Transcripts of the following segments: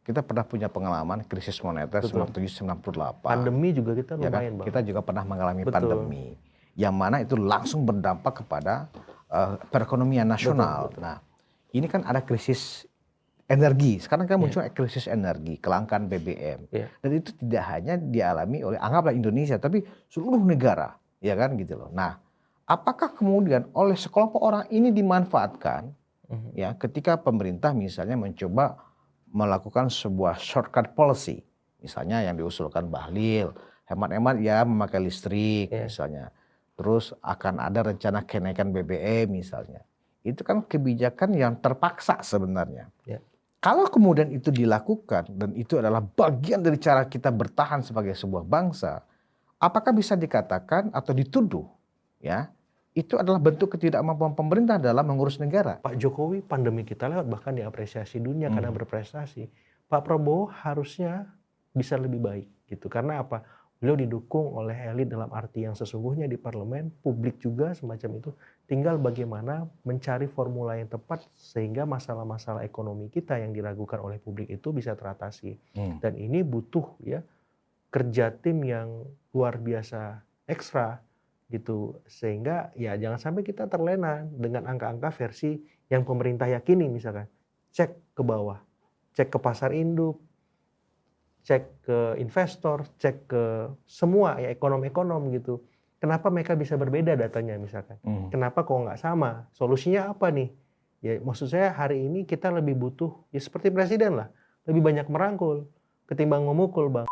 kita pernah punya pengalaman krisis moneter Betul. 97-98. Pandemi juga kita Ya kan? lumayan, Bang. Kita juga pernah mengalami Betul. pandemi, yang mana itu langsung berdampak kepada perekonomian nasional. Betul. Nah, ini kan ada krisis energi. Sekarang kan muncul Iya. krisis energi, kelangkaan BBM. Iya. Dan itu tidak hanya dialami oleh anggaplah Indonesia, tapi seluruh negara, ya kan gitu loh. Nah, apakah kemudian oleh sekelompok orang ini dimanfaatkan ya ketika pemerintah misalnya mencoba melakukan sebuah shortcut policy, misalnya yang diusulkan Bahlil, hemat-hemat ya memakai listrik misalnya, terus akan ada rencana kenaikan BBM misalnya, itu kan kebijakan yang terpaksa sebenarnya. Kalau kemudian itu dilakukan dan itu adalah bagian dari cara kita bertahan sebagai sebuah bangsa, apakah bisa dikatakan atau dituduh ya itu adalah bentuk ketidakmampuan pemerintah dalam mengurus negara? Pak Jokowi pandemi kita lewat bahkan diapresiasi dunia karena berprestasi. Pak Prabowo harusnya bisa lebih baik gitu. Karena apa? Beliau didukung oleh elit dalam arti yang sesungguhnya di parlemen, publik juga semacam itu. Tinggal bagaimana mencari formula yang tepat sehingga masalah-masalah ekonomi kita yang diragukan oleh publik itu bisa teratasi. Dan ini butuh ya kerja tim yang luar biasa ekstra gitu, sehingga ya jangan sampai kita terlena dengan angka-angka versi yang pemerintah yakini. Misalkan cek ke bawah, cek ke pasar induk, cek ke investor, cek ke semua ya ekonom-ekonom gitu, kenapa mereka bisa berbeda datanya misalkan, kenapa kok nggak sama, solusinya apa nih ya. Maksud saya hari ini kita lebih butuh ya seperti presiden lah, lebih banyak merangkul ketimbang memukul, Bang.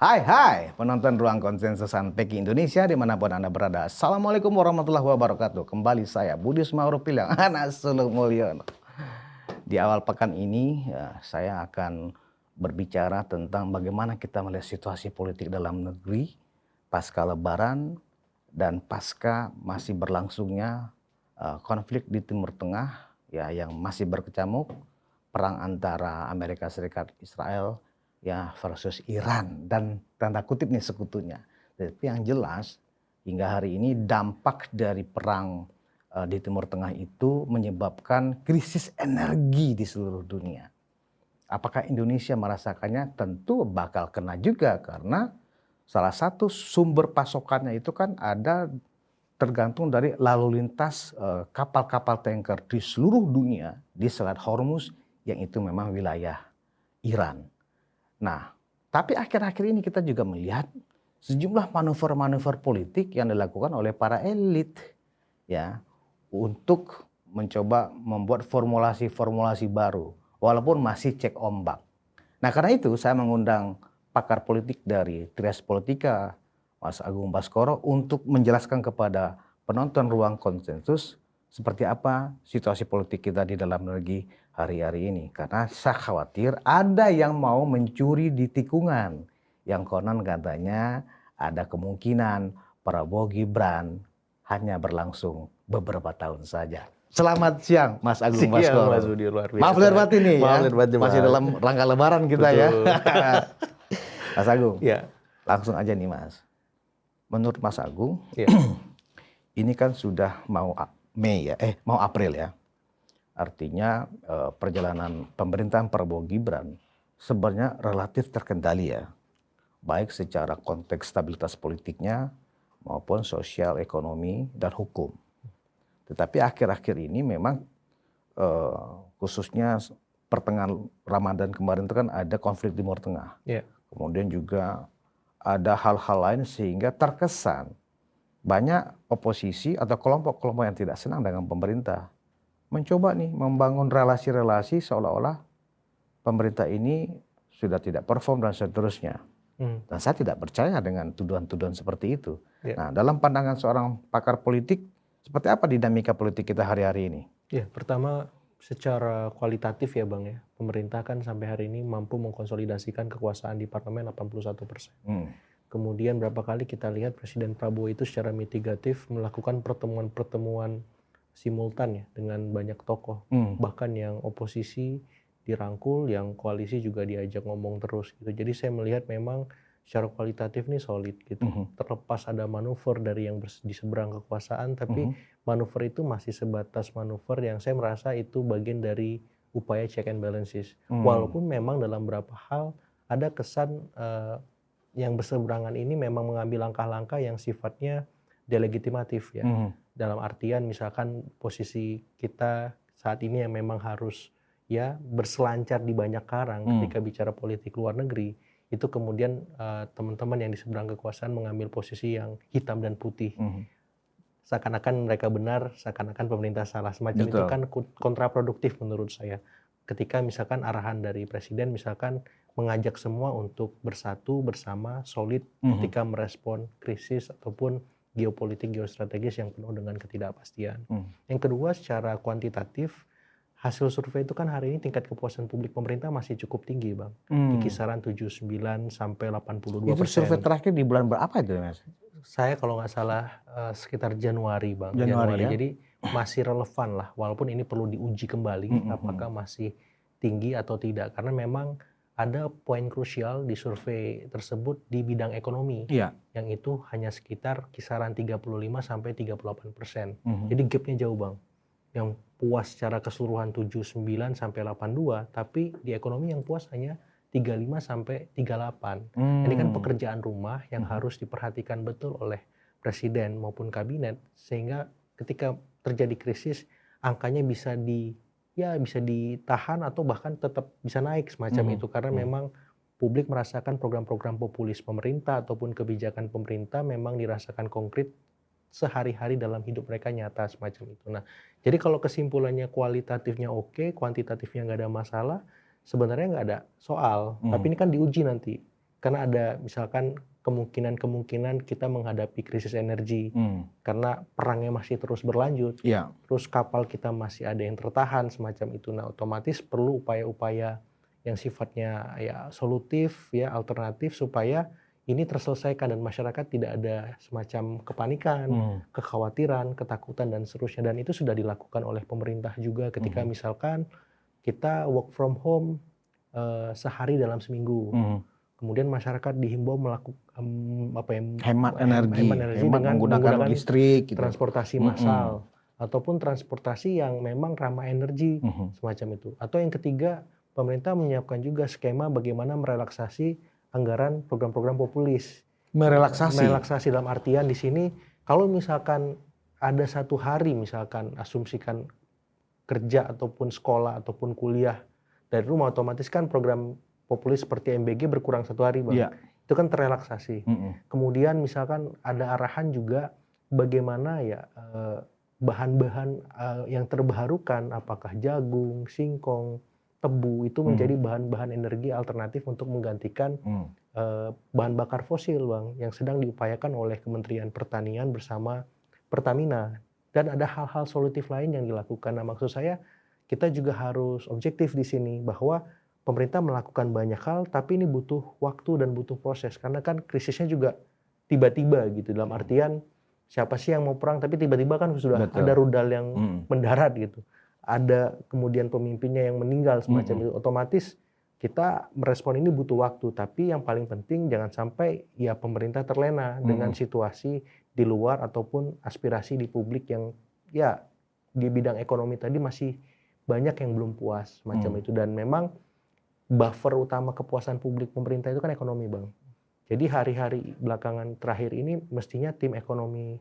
Hai penonton Ruang Konsensus Unpacking Indonesia dimanapun Anda berada. Assalamualaikum warahmatullahi wabarakatuh. Kembali saya Budi Smaurupil yang Anas Sulung Mulyono. Di awal pekan ini saya akan berbicara tentang bagaimana kita melihat situasi politik dalam negeri pasca Lebaran dan pasca masih berlangsungnya konflik di Timur Tengah ya yang masih berkecamuk, perang antara Amerika Serikat Israel ya versus Iran dan tanda kutip nih sekutunya. Tapi yang jelas hingga hari ini dampak dari perang di Timur Tengah itu menyebabkan krisis energi di seluruh dunia. Apakah Indonesia merasakannya? Tentu bakal kena juga karena salah satu sumber pasokannya itu kan ada tergantung dari lalu lintas kapal-kapal tanker di seluruh dunia di Selat Hormuz yang itu memang wilayah Iran. Nah, tapi akhir-akhir ini kita juga melihat sejumlah manuver-manuver politik yang dilakukan oleh para elit ya untuk mencoba membuat formulasi-formulasi baru walaupun masih cek ombak. Nah, karena itu saya mengundang pakar politik dari Trias Politika, Mas Agung Baskoro untuk menjelaskan kepada penonton Ruang Konsensus seperti apa situasi politik kita di dalam negeri hari-hari ini. Karena saya khawatir ada yang mau mencuri di tikungan. Yang konon katanya ada kemungkinan Prabowo Gibran hanya berlangsung beberapa tahun saja. Selamat siang Mas Agung Baskoro. Mas Budi, luar biasa. Maaf lahir batin nih Maaf ya. lahir batin, Masih dalam rangka Lebaran kita ya. Mas Agung, langsung aja nih Mas. Menurut Mas Agung, ini kan sudah mau Mei ya, mau April ya. Artinya perjalanan pemerintahan Prabowo Gibran sebenarnya relatif terkendali ya. Baik secara konteks stabilitas politiknya maupun sosial, ekonomi, dan hukum. Tetapi akhir-akhir ini memang khususnya pertengahan Ramadan kemarin itu kan ada konflik Timur Tengah. Kemudian juga ada hal-hal lain sehingga terkesan banyak oposisi atau kelompok-kelompok yang tidak senang dengan pemerintah mencoba nih membangun relasi-relasi seolah-olah pemerintah ini sudah tidak perform dan seterusnya. Dan saya tidak percaya dengan tuduhan-tuduhan seperti itu. Nah, dalam pandangan seorang pakar politik, seperti apa dinamika politik kita hari-hari ini? Ya, pertama secara kualitatif ya Bang ya, pemerintah kan sampai hari ini mampu mengkonsolidasikan kekuasaan di parlemen 81%. Kemudian berapa kali kita lihat Presiden Prabowo itu secara mitigatif melakukan pertemuan-pertemuan simultan ya dengan banyak tokoh, bahkan yang oposisi dirangkul, yang koalisi juga diajak ngomong terus gitu. Jadi saya melihat memang secara kualitatif nih solid gitu. Terlepas ada manuver dari yang di seberang kekuasaan, tapi manuver itu masih sebatas manuver yang saya merasa itu bagian dari upaya check and balances. Walaupun memang dalam beberapa hal ada kesan yang berseberangan ini memang mengambil langkah-langkah yang sifatnya delegitimatif ya. Dalam artian misalkan posisi kita saat ini yang memang harus ya berselancar di banyak karang ketika bicara politik luar negeri, itu kemudian teman-teman yang di seberang kekuasaan mengambil posisi yang hitam dan putih. Seakan-akan mereka benar, seakan-akan pemerintah salah. Semacam itu kan kontraproduktif menurut saya. Ketika misalkan arahan dari presiden misalkan mengajak semua untuk bersatu bersama solid ketika merespon krisis ataupun geopolitik geostrategis yang penuh dengan ketidakpastian. Yang kedua, secara kuantitatif hasil survei itu kan hari ini tingkat kepuasan publik pemerintah masih cukup tinggi, Bang. Di kisaran 79 sampai 82%. Itu survei terakhir di bulan berapa itu, Mas? Saya kalau nggak salah sekitar Januari, Bang. Januari ya? Jadi masih relevan lah, walaupun ini perlu diuji kembali apakah masih tinggi atau tidak. Karena memang ada poin krusial di survei tersebut di bidang ekonomi, yang itu hanya sekitar kisaran 35 sampai 38%. Jadi gapnya jauh, Bang. Yang puas secara keseluruhan 79 sampai 82, tapi di ekonomi yang puas hanya 35 sampai 38. Ini kan pekerjaan rumah yang harus diperhatikan betul oleh presiden maupun kabinet, sehingga ketika terjadi krisis angkanya bisa ditahan atau bahkan tetap bisa naik semacam itu, karena memang publik merasakan program-program populis pemerintah ataupun kebijakan pemerintah memang dirasakan konkret sehari-hari dalam hidup mereka nyata semacam itu. Nah, jadi kalau kesimpulannya kualitatifnya oke, kuantitatifnya nggak ada masalah, sebenarnya nggak ada soal. Tapi ini kan diuji nanti, karena ada misalkan kemungkinan kita menghadapi krisis energi karena perangnya masih terus berlanjut. Terus kapal kita masih ada yang tertahan semacam itu. Nah, otomatis perlu upaya-upaya yang sifatnya ya solutif, ya alternatif supaya ini terselesaikan dan masyarakat tidak ada semacam kepanikan, kekhawatiran, ketakutan dan seterusnya. Dan itu sudah dilakukan oleh pemerintah juga ketika misalkan kita work from home sehari dalam seminggu. Kemudian masyarakat dihimbau melakukan hemat energi dengan menggunakan listrik, transportasi massal ataupun transportasi yang memang ramah energi semacam itu. Atau yang ketiga, pemerintah menyiapkan juga skema bagaimana merelaksasi anggaran program-program populis. Merelaksasi dalam artian di sini kalau misalkan ada satu hari misalkan asumsikan kerja ataupun sekolah ataupun kuliah dari rumah, otomatis kan program populis seperti MBG berkurang satu hari, Bang. Itu kan terrelaksasi. Kemudian misalkan ada arahan juga bagaimana ya bahan-bahan yang terbarukan, apakah jagung, singkong, tebu itu menjadi bahan-bahan energi alternatif untuk menggantikan bahan bakar fosil, Bang, yang sedang diupayakan oleh Kementerian Pertanian bersama Pertamina. Dan ada hal-hal solutif lain yang dilakukan. Nah, maksud saya kita juga harus objektif di sini bahwa pemerintah melakukan banyak hal, tapi ini butuh waktu dan butuh proses. Karena kan krisisnya juga tiba-tiba gitu. Dalam artian siapa sih yang mau perang, tapi tiba-tiba kan sudah ada rudal yang mendarat gitu. Ada kemudian pemimpinnya yang meninggal semacam itu, otomatis kita merespon ini butuh waktu. Tapi yang paling penting jangan sampai ya pemerintah terlena dengan situasi di luar ataupun aspirasi di publik yang ya di bidang ekonomi tadi masih banyak yang belum puas semacam itu. Dan memang buffer utama kepuasan publik pemerintah itu kan ekonomi, Bang. Jadi hari-hari belakangan terakhir ini mestinya tim ekonomi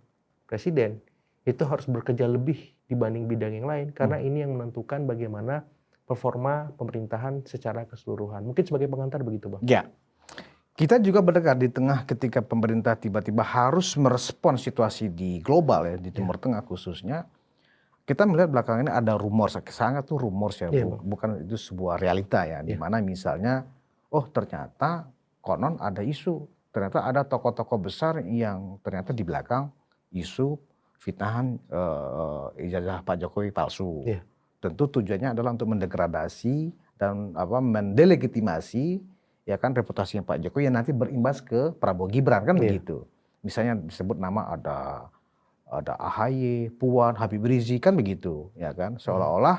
presiden itu harus bekerja lebih dibanding bidang yang lain, karena ini yang menentukan bagaimana performa pemerintahan secara keseluruhan. Mungkin sebagai pengantar begitu, Bang. Ya, kita juga berdekat di tengah ketika pemerintah tiba-tiba harus merespon situasi di global ya, di Timur Tengah khususnya. Kita melihat belakangan ini ada rumor, sangat tuh rumor ya, bukan itu sebuah realita ya, di mana misalnya, oh ternyata konon ada isu, ternyata ada tokoh-tokoh besar yang ternyata di belakang isu fitnahan ijazah Pak Jokowi palsu. Tentu tujuannya adalah untuk mendegradasi dan mendelegitimasi ya kan reputasinya Pak Jokowi yang nanti berimbas ke Prabowo Gibran kan begitu. Misalnya disebut nama ada AHY, Puan, Habib Rizik kan begitu ya kan. Seolah-olah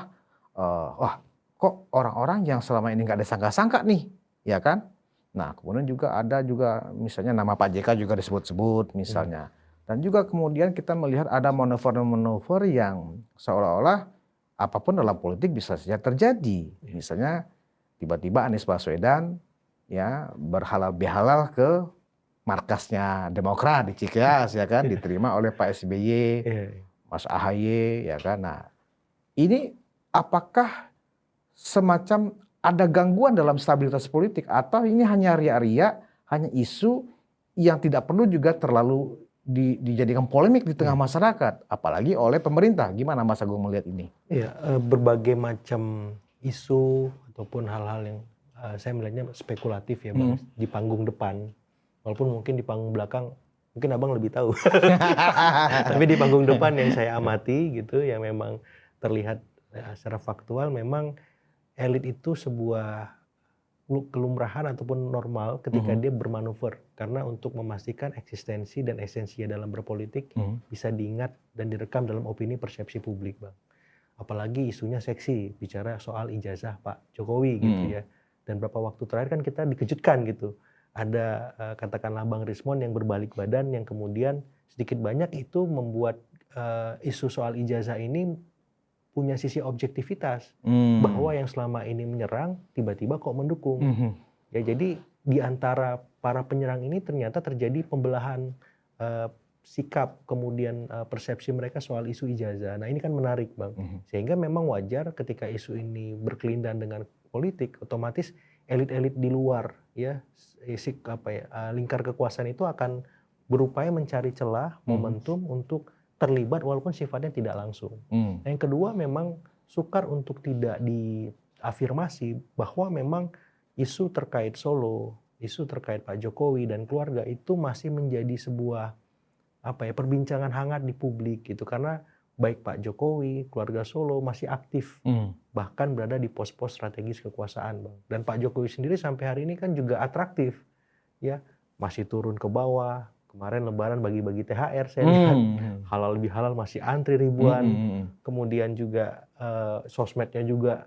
wah kok orang-orang yang selama ini nggak ada sangka-sangka nih, ya kan? Nah, kemudian juga ada juga misalnya nama Pak JK juga disebut-sebut misalnya. Dan juga kemudian kita melihat ada manuver-manuver yang seolah-olah apapun dalam politik bisa saja terjadi. Misalnya tiba-tiba Anies Baswedan ya berhalal bihalal ke markasnya Demokrat di Cikeas ya kan, diterima oleh Pak SBY, Mas AHY ya kan. Nah, ini apakah semacam ada gangguan dalam stabilitas politik atau ini hanya ria-ria, hanya isu yang tidak perlu juga terlalu dijadikan polemik di tengah masyarakat, apalagi oleh pemerintah. Gimana Mas Agung melihat ini? Iya, berbagai macam isu ataupun hal-hal yang saya melihatnya spekulatif ya Bang, di panggung depan. Walaupun mungkin di panggung belakang, mungkin Abang lebih tahu. Tapi di panggung depan yang saya amati gitu, yang memang terlihat secara faktual memang elit itu sebuah kelumrahan ataupun normal ketika dia bermanuver. Karena untuk memastikan eksistensi dan esensinya dalam berpolitik bisa diingat dan direkam dalam opini persepsi publik Bang. Apalagi isunya seksi, bicara soal ijazah Pak Jokowi gitu ya. Dan beberapa waktu terakhir kan kita dikejutkan gitu. Ada katakanlah Bang Rismon yang berbalik badan yang kemudian sedikit banyak itu membuat isu soal ijazah ini punya sisi objektivitas bahwa yang selama ini menyerang tiba-tiba kok mendukung. Ya jadi di antara para penyerang ini ternyata terjadi pembelahan sikap kemudian persepsi mereka soal isu ijazah. Nah ini kan menarik Bang. Sehingga memang wajar ketika isu ini berkelindan dengan politik, otomatis elit-elit di luar ya lingkar kekuasaan itu akan berupaya mencari celah momentum untuk terlibat walaupun sifatnya tidak langsung. Nah, yang kedua memang sukar untuk tidak diafirmasi bahwa memang isu terkait Solo, isu terkait Pak Jokowi dan keluarga itu masih menjadi sebuah perbincangan hangat di publik gitu, karena baik Pak Jokowi, keluarga Solo masih aktif, bahkan berada di pos-pos strategis kekuasaan Bang. Dan Pak Jokowi sendiri sampai hari ini kan juga atraktif, ya masih turun ke bawah. Kemarin Lebaran bagi-bagi THR saya lihat, halal bihalal masih antri ribuan. Kemudian juga sosmednya juga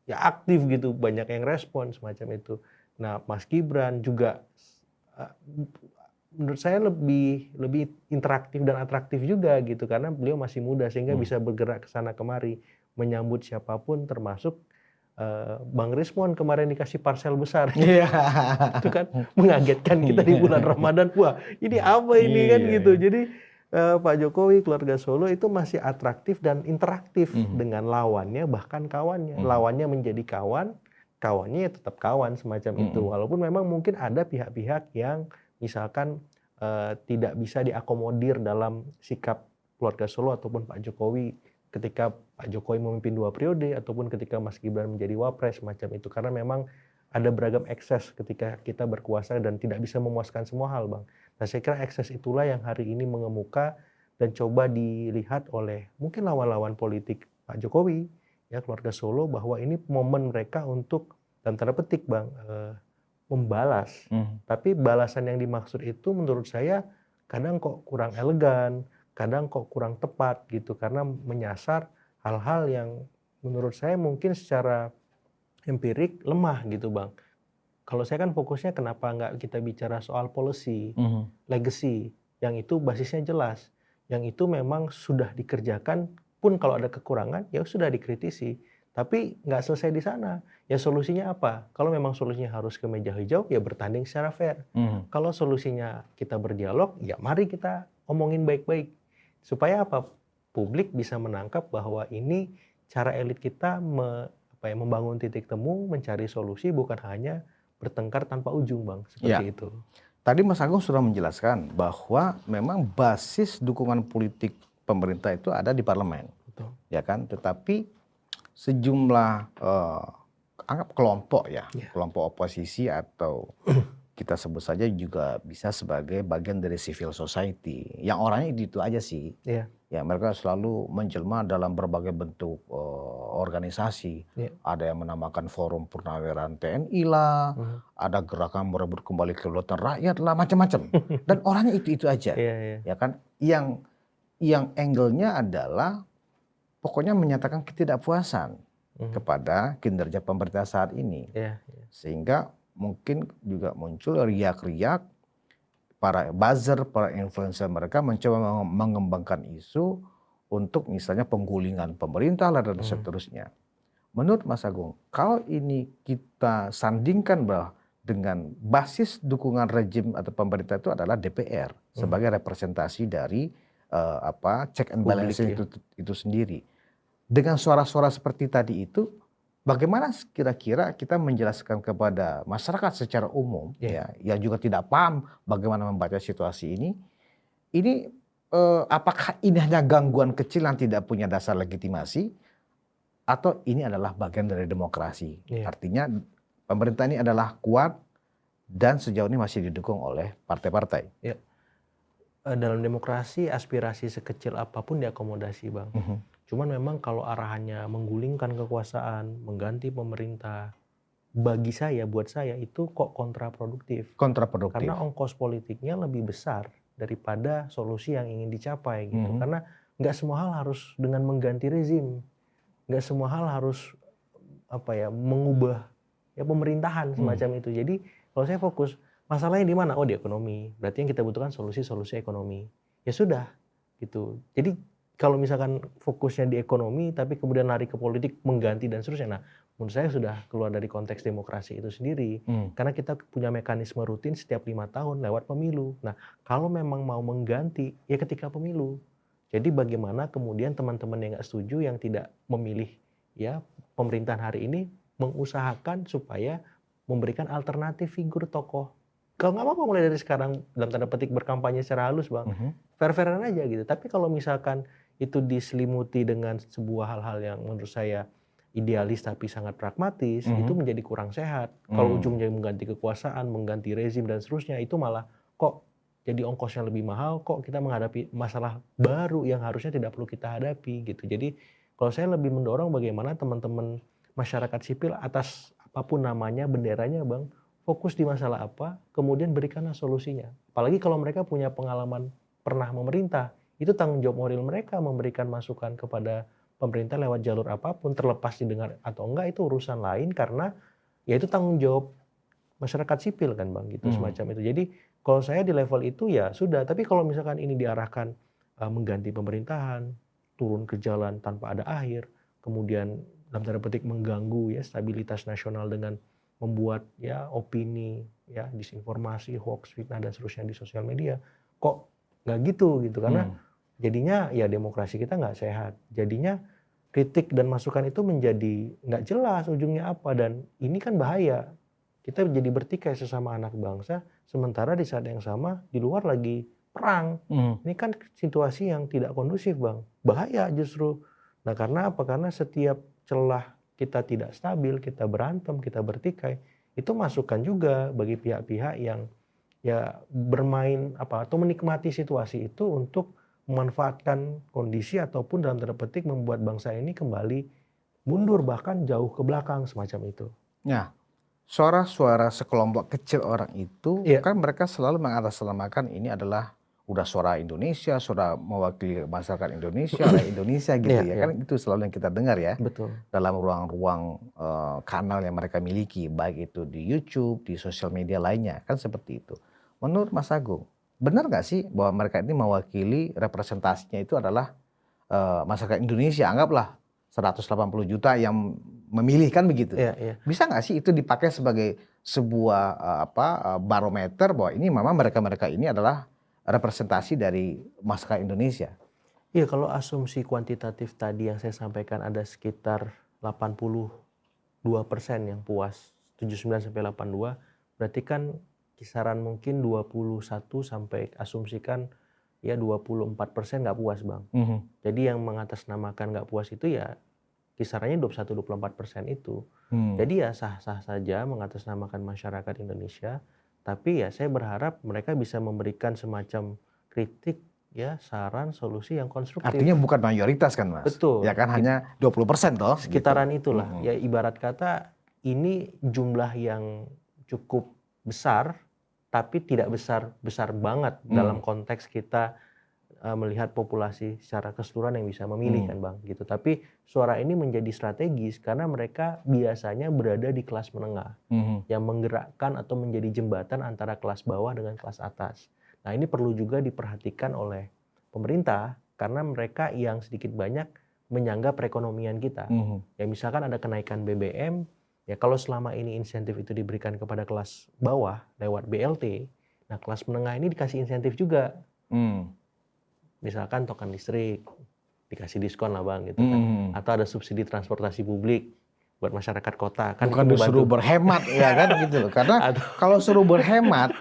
ya aktif gitu, banyak yang respon semacam itu. Nah Mas Gibran juga menurut saya lebih interaktif dan atraktif juga gitu, karena beliau masih muda sehingga bisa bergerak ke sana kemari menyambut siapapun, termasuk Bang Rismon kemarin dikasih parsel besar. Itu kan mengagetkan kita di bulan Ramadan. Wah, ini apa ini kan gitu. Jadi Pak Jokowi, keluarga Solo itu masih atraktif dan interaktif dengan lawannya, bahkan kawannya. Lawannya menjadi kawan, kawannya ya tetap kawan semacam itu. Walaupun memang mungkin ada pihak-pihak yang misalkan tidak bisa diakomodir dalam sikap keluarga Solo ataupun Pak Jokowi ketika Pak Jokowi memimpin 2 periode ataupun ketika Mas Gibran menjadi wapres semacam itu, karena memang ada beragam ekses ketika kita berkuasa dan tidak bisa memuaskan semua hal Bang. Nah saya kira ekses itulah yang hari ini mengemuka dan coba dilihat oleh mungkin lawan-lawan politik Pak Jokowi ya, keluarga Solo, bahwa ini momen mereka untuk dalam tanda petik Bang membalas. Tapi balasan yang dimaksud itu menurut saya kadang kok kurang elegan, kadang kok kurang tepat gitu, karena menyasar hal-hal yang menurut saya mungkin secara empirik lemah gitu Bang. Kalau saya kan fokusnya kenapa nggak kita bicara soal policy, legacy, yang itu basisnya jelas, yang itu memang sudah dikerjakan, pun kalau ada kekurangan ya sudah dikritisi. Tapi nggak selesai di sana. Ya solusinya apa? Kalau memang solusinya harus ke meja hijau, ya bertanding secara fair. Kalau solusinya kita berdialog, ya mari kita omongin baik-baik. Supaya apa? Publik bisa menangkap bahwa ini cara elit kita membangun titik temu, mencari solusi, bukan hanya bertengkar tanpa ujung Bang. Seperti itu. Tadi Mas Agung sudah menjelaskan bahwa memang basis dukungan politik pemerintah itu ada di parlemen. Betul. Ya kan? Tetapi sejumlah anggap kelompok ya, kelompok oposisi atau kita sebut saja juga bisa sebagai bagian dari civil society yang orangnya itu aja sih. Ya mereka selalu menjelma dalam berbagai bentuk organisasi. Ada yang menamakan Forum Purnaweran TNI lah, ada gerakan merebut kembali kedaulatan rakyat lah, macam-macam. Dan orangnya itu aja. Ya kan? Yang angle-nya adalah pokoknya menyatakan ketidakpuasan kepada kinerja pemerintah saat ini. Sehingga mungkin juga muncul riak-riak para buzzer, para influencer mereka mencoba mengembangkan isu untuk misalnya penggulingan pemerintah dan seterusnya. Menurut Mas Agung, kalau ini kita sandingkan bahwa dengan basis dukungan rejim atau pemerintah itu adalah DPR sebagai representasi dari check and balance itu sendiri. Dengan suara-suara seperti tadi itu, bagaimana kira-kira kita menjelaskan kepada masyarakat secara umum yang juga tidak paham bagaimana membaca situasi ini apakah ini hanya gangguan kecil yang tidak punya dasar legitimasi atau ini adalah bagian dari demokrasi? Artinya pemerintah ini adalah kuat dan sejauh ini masih didukung oleh partai-partai. Dalam demokrasi aspirasi sekecil apapun diakomodasi, Bang. Cuman memang kalau arahannya menggulingkan kekuasaan, mengganti pemerintah, buat saya itu kok kontraproduktif. Karena ongkos politiknya lebih besar daripada solusi yang ingin dicapai gitu. Karena nggak semua hal harus dengan mengganti rezim, nggak semua hal harus mengubah pemerintahan semacam itu. Jadi kalau saya fokus masalahnya di mana? Oh, di ekonomi. Berarti yang kita butuhkan solusi ekonomi. Ya sudah gitu. Jadi kalau misalkan fokusnya di ekonomi tapi kemudian lari ke politik mengganti dan seterusnya, nah menurut saya sudah keluar dari konteks demokrasi itu sendiri. Karena kita punya mekanisme rutin setiap 5 tahun lewat pemilu. Nah kalau memang mau mengganti ya ketika pemilu. Jadi bagaimana kemudian teman-teman yang nggak setuju yang tidak memilih pemerintahan hari ini mengusahakan supaya memberikan alternatif figur tokoh. Kalau nggak apa-apa mulai dari sekarang dalam tanda petik berkampanye secara halus, Bang. Fair-fairan aja gitu. Tapi kalau misalkan itu diselimuti dengan sebuah hal-hal yang menurut saya idealis tapi sangat pragmatis, itu menjadi kurang sehat. Kalau ujungnya mengganti kekuasaan, mengganti rezim dan seterusnya, itu malah kok jadi ongkosnya lebih mahal, kok kita menghadapi masalah baru yang harusnya tidak perlu kita hadapi gitu. Jadi kalau saya lebih mendorong bagaimana teman-teman masyarakat sipil atas apapun namanya, benderanya, Bang, fokus di masalah apa, kemudian berikanlah solusinya. Apalagi kalau mereka punya pengalaman pernah memerintah, itu tanggung jawab moral mereka memberikan masukan kepada pemerintah lewat jalur apapun, terlepas didengar atau enggak itu urusan lain karena ya itu tanggung jawab masyarakat sipil kan, Bang, gitu semacam itu. Jadi kalau saya di level itu ya sudah, tapi kalau misalkan ini diarahkan mengganti pemerintahan, turun ke jalan tanpa ada akhir, kemudian dalam tanda petik mengganggu stabilitas nasional dengan membuat opini, disinformasi, hoax, fitnah dan seterusnya di sosial media, kok nggak gitu karena jadinya ya demokrasi kita nggak sehat. Jadinya kritik dan masukan itu menjadi nggak jelas ujungnya apa, dan ini kan bahaya. Kita jadi bertikai sesama anak bangsa, sementara di saat yang sama di luar lagi perang. Ini kan situasi yang tidak kondusif, Bang. Bahaya justru. Nah karena apa? Karena setiap celah kita tidak stabil, kita berantem, kita bertikai, itu masukan juga bagi pihak-pihak yang bermain atau menikmati situasi itu untuk memanfaatkan kondisi ataupun dalam tanda petik membuat bangsa ini kembali mundur bahkan jauh ke belakang semacam itu. Nah, suara-suara sekelompok kecil orang itu kan mereka selalu mengatasnamakan ini adalah udah suara Indonesia, suara mewakili masyarakat Indonesia, rakyat Indonesia gitu kan itu selalu yang kita dengar ya. Betul. Dalam ruang-ruang kanal yang mereka miliki, baik itu di YouTube, di sosial media lainnya, kan seperti itu. Menurut Mas Agung, benar nggak sih bahwa mereka ini mewakili representasinya itu adalah masyarakat Indonesia, anggaplah 180 juta yang memilih kan begitu. Bisa nggak sih itu dipakai sebagai sebuah barometer bahwa ini memang mereka ini adalah representasi dari masyarakat Indonesia? Iya, kalau asumsi kuantitatif tadi yang saya sampaikan ada sekitar 82% yang puas, 79 sampai 82, berarti kan kisaran mungkin 21 sampai asumsikan 24% nggak puas, Bang. Jadi yang mengatasnamakan nggak puas itu ya kisarannya 21-24% itu. Jadi ya sah-sah saja mengatasnamakan masyarakat Indonesia, tapi ya saya berharap mereka bisa memberikan semacam kritik, saran, solusi yang konstruktif. Artinya bukan mayoritas kan, Mas? Betul. Ya kan hanya 20% toh. Sekitaran itulah. Ya ibarat kata ini jumlah yang cukup besar, tapi tidak besar banget dalam konteks kita melihat populasi secara keseluruhan yang bisa memilih kan Bang gitu. Tapi suara ini menjadi strategis karena mereka biasanya berada di kelas menengah yang menggerakkan atau menjadi jembatan antara kelas bawah dengan kelas atas. Nah ini perlu juga diperhatikan oleh pemerintah karena mereka yang sedikit banyak menyangga perekonomian kita. Ya misalkan ada kenaikan BBM, ya kalau selama ini insentif itu diberikan kepada kelas bawah lewat BLT, nah kelas menengah ini dikasih insentif juga. Misalkan token listrik, dikasih diskon lah Bang gitu kan. Atau ada subsidi transportasi publik buat masyarakat kota. Kan bukan disuruh berhemat ya kan gitu loh. Karena kalau suruh berhemat,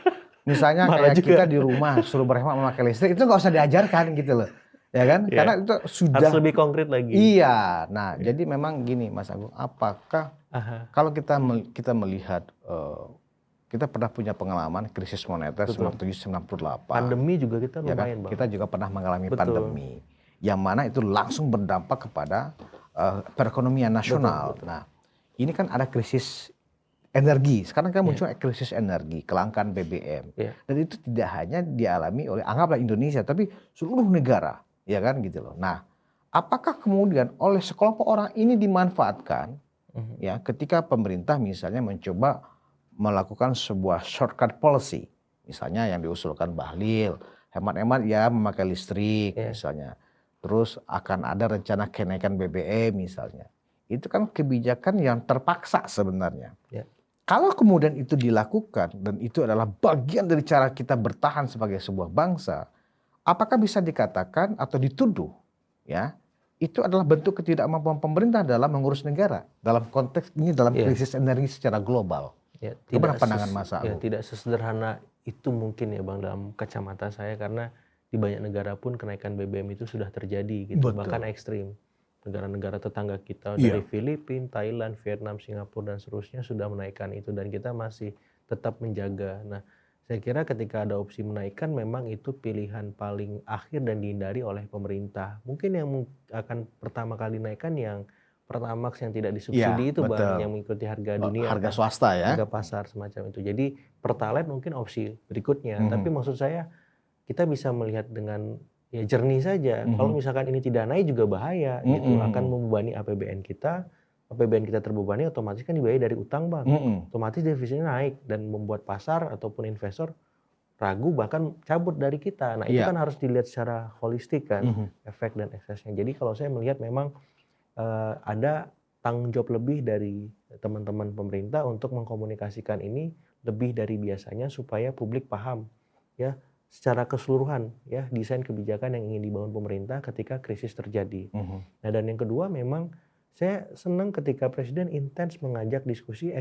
misalnya Marah kayak juga. kita di rumah suruh berhemat memakai listrik, itu nggak usah diajarkan gitu loh. Ya kan? Karena itu Harus sudah lebih konkret lagi. iya. Nah, jadi memang gini Mas Agung, apakah kalau kita melihat kita pernah punya pengalaman krisis moneter 97-98. Pandemi juga kita Ya lumayan kan? Bang. Kita juga pernah mengalami pandemi yang mana itu langsung berdampak kepada perekonomian nasional. Nah, ini kan ada krisis energi. Sekarang kan muncul krisis energi, kelangkaan BBM. Dan itu tidak hanya dialami oleh anggaplah Indonesia, tapi seluruh negara, ya kan gitu loh. Nah, apakah kemudian oleh sekelompok orang ini dimanfaatkan ya ketika pemerintah misalnya mencoba melakukan sebuah shortcut policy, misalnya yang diusulkan Bahlil, hemat-hemat ya memakai listrik misalnya. Terus akan ada rencana kenaikan BBM misalnya. Itu kan kebijakan yang terpaksa sebenarnya. Kalau kemudian itu dilakukan dan itu adalah bagian dari cara kita bertahan sebagai sebuah bangsa, apakah bisa dikatakan atau dituduh ya itu adalah bentuk ketidakmampuan pemerintah dalam mengurus negara dalam konteks ini dalam krisis energi secara global? Ya, Gimana pandangan Mas Agung? tidak sesederhana itu mungkin ya Bang dalam kacamata saya karena di banyak negara pun kenaikan BBM itu sudah terjadi gitu, bahkan ekstrim. Negara-negara tetangga kita dari Filipina, Thailand, Vietnam, Singapura dan seterusnya sudah menaikkan itu dan kita masih tetap menjaga. Nah, saya kira ketika ada opsi menaikkan memang itu pilihan paling akhir dan dihindari oleh pemerintah. Mungkin yang akan pertama kali naikkan yang Pertamax yang tidak disubsidi itu Bang, yang mengikuti harga dunia, harga swasta ya, harga pasar semacam itu. Jadi Pertalite mungkin opsi berikutnya. Tapi maksud saya kita bisa melihat dengan ya jernih saja. Kalau misalkan ini tidak naik juga bahaya gitu, akan membebani APBN kita. APBN kita terbebani otomatis kan dibiayai dari utang Bang. Otomatis defisitnya naik dan membuat pasar ataupun investor ragu bahkan cabut dari kita. Nah itu kan harus dilihat secara holistik kan, efek dan eksesnya. Jadi kalau saya melihat memang ada tanggung jawab lebih dari teman-teman pemerintah untuk mengkomunikasikan ini lebih dari biasanya supaya publik paham ya secara keseluruhan ya desain kebijakan yang ingin dibangun pemerintah ketika krisis terjadi. Nah dan yang kedua memang saya senang ketika Presiden intens mengajak diskusi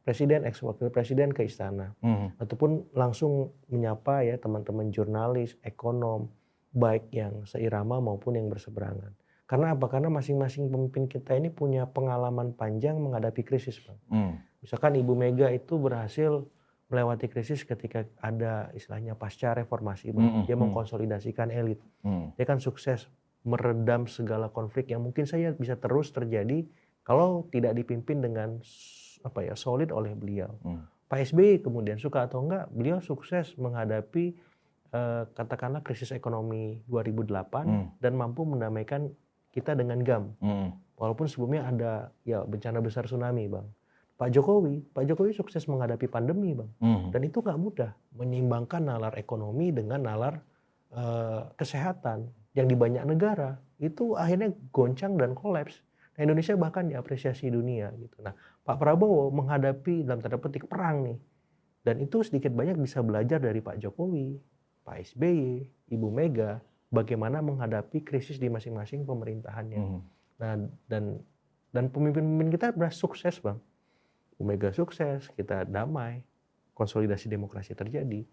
Presiden, ex-wakil Presiden ke istana. Ataupun langsung menyapa ya teman-teman jurnalis, ekonom, baik yang seirama maupun yang berseberangan. Karena apa? Karena masing-masing pemimpin kita ini punya pengalaman panjang menghadapi krisis, Bang. Misalkan Ibu Mega itu berhasil melewati krisis ketika ada istilahnya pasca reformasi, Bang. Dia mengkonsolidasikan elit. Dia kan sukses meredam segala konflik yang mungkin saja bisa terus terjadi kalau tidak dipimpin dengan solid oleh beliau. Pak SBY kemudian suka atau enggak, beliau sukses menghadapi katakanlah krisis ekonomi 2008 dan mampu mendamaikan kita dengan GAM. Walaupun sebelumnya ada ya bencana besar tsunami, Bang. Pak Jokowi sukses menghadapi pandemi, Bang. Dan itu nggak mudah menyeimbangkan nalar ekonomi dengan nalar kesehatan yang di banyak negara itu akhirnya goncang dan kolaps. Nah, Indonesia bahkan diapresiasi dunia gitu. Nah, Pak Prabowo menghadapi dalam tanda petik perang nih. Dan itu sedikit banyak bisa belajar dari Pak Jokowi, Pak SBY, Ibu Mega, bagaimana menghadapi krisis di masing-masing pemerintahannya. Nah, dan pemimpin-pemimpin kita berhasil sukses, Bang. Bu Mega sukses, kita damai, konsolidasi demokrasi terjadi.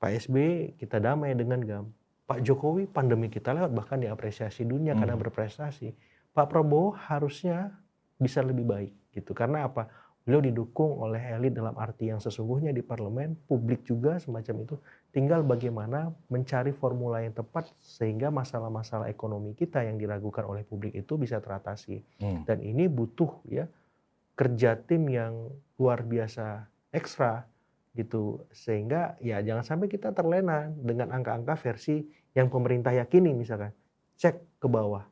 Pak SBY kita damai dengan GAM. Pak Jokowi pandemi kita lewat bahkan diapresiasi dunia karena berprestasi. Pak Prabowo harusnya bisa lebih baik gitu. Karena apa? Beliau didukung oleh elit dalam arti yang sesungguhnya di parlemen, publik juga semacam itu. Tinggal bagaimana mencari formula yang tepat sehingga masalah-masalah ekonomi kita yang diragukan oleh publik itu bisa teratasi. Dan ini butuh ya kerja tim yang luar biasa ekstra gitu. Sehingga ya jangan sampai kita terlena dengan angka-angka versi yang pemerintah yakini misalkan. Cek ke bawah,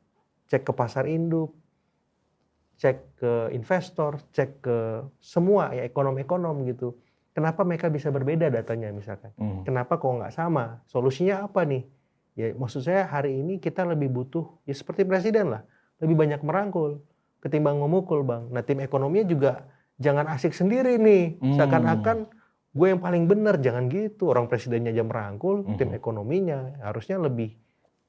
cek ke pasar induk, cek ke investor, cek ke semua ya ekonom-ekonom gitu. Kenapa mereka bisa berbeda datanya misalkan? Kenapa kok nggak sama? Solusinya apa nih? Ya maksud saya hari ini kita lebih butuh ya seperti presiden lah, lebih banyak merangkul ketimbang memukul bang. Nah tim ekonominya juga jangan asik sendiri nih, seakan-akan gue yang paling benar, jangan gitu. Orang presidennya aja merangkul, tim ekonominya harusnya lebih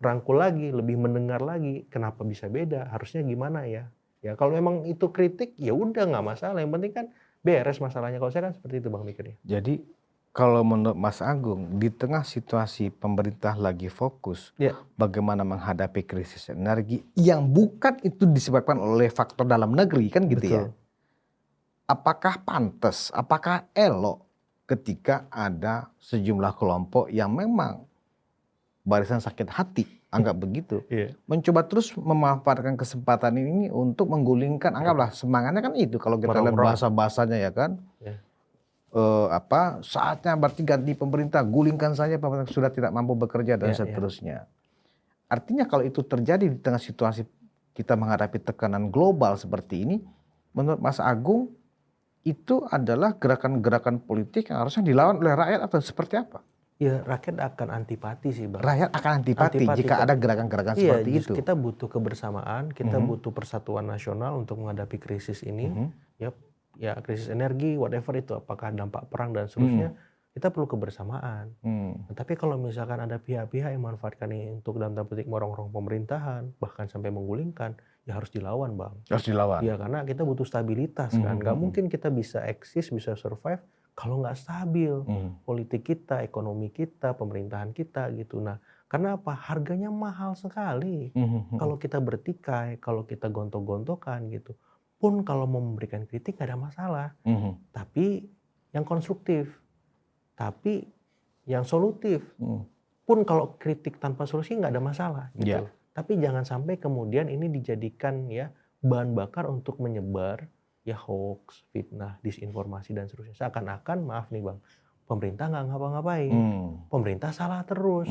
merangkul lagi, lebih mendengar lagi. Kenapa bisa beda? Harusnya gimana ya? Ya kalau memang itu kritik ya udah nggak masalah. Yang penting kan beres masalahnya. Kalau saya kan seperti itu bang mikirnya. Jadi kalau menurut Mas Agung, di tengah situasi pemerintah lagi fokus Ya. bagaimana menghadapi krisis energi yang bukan itu disebabkan oleh faktor dalam negeri kan gitu ya. Betul. Apakah pantas, apakah elok ketika ada sejumlah kelompok yang memang barisan sakit hati, anggap begitu, Iya. mencoba terus memanfaatkan kesempatan ini untuk menggulingkan, anggaplah semangatnya kan itu kalau kita lihat Merongrong. bahasa-bahasanya ya kan. Ya. Saatnya berarti ganti pemerintah, gulingkan saja pemerintah sudah tidak mampu bekerja dan Ya, ya. seterusnya. Artinya kalau itu terjadi di tengah situasi kita menghadapi tekanan global seperti ini, menurut Mas Agung itu adalah gerakan-gerakan politik yang harusnya dilawan oleh rakyat atau seperti apa? Ya rakyat akan antipati sih bang. Rakyat akan antipati jika ada gerakan-gerakan seperti itu. Kita butuh kebersamaan, kita butuh persatuan nasional untuk menghadapi krisis ini. Ya krisis energi, whatever itu, apakah dampak perang dan seterusnya, kita perlu kebersamaan. Tapi kalau misalkan ada pihak-pihak yang memanfaatkan ini untuk dalam tanda petik merongrong pemerintahan, bahkan sampai menggulingkan, ya harus dilawan bang. Harus dilawan. Ya karena kita butuh stabilitas kan. Gak mungkin kita bisa eksis, bisa survive kalau nggak stabil politik kita, ekonomi kita, pemerintahan kita gitu. Nah, karena apa? Harganya mahal sekali. Kalau kita bertikai, kalau kita gontok-gontokan gitu. Pun kalau mau memberikan kritik nggak ada masalah. Tapi yang konstruktif, tapi yang solutif. Pun kalau kritik tanpa solusi nggak ada masalah gitu. Yeah. Tapi jangan sampai kemudian ini dijadikan ya bahan bakar untuk menyebar ya hoax, fitnah, disinformasi dan seterusnya. Seakan-akan maaf nih bang, pemerintah nggak ngapa-ngapain, pemerintah salah terus,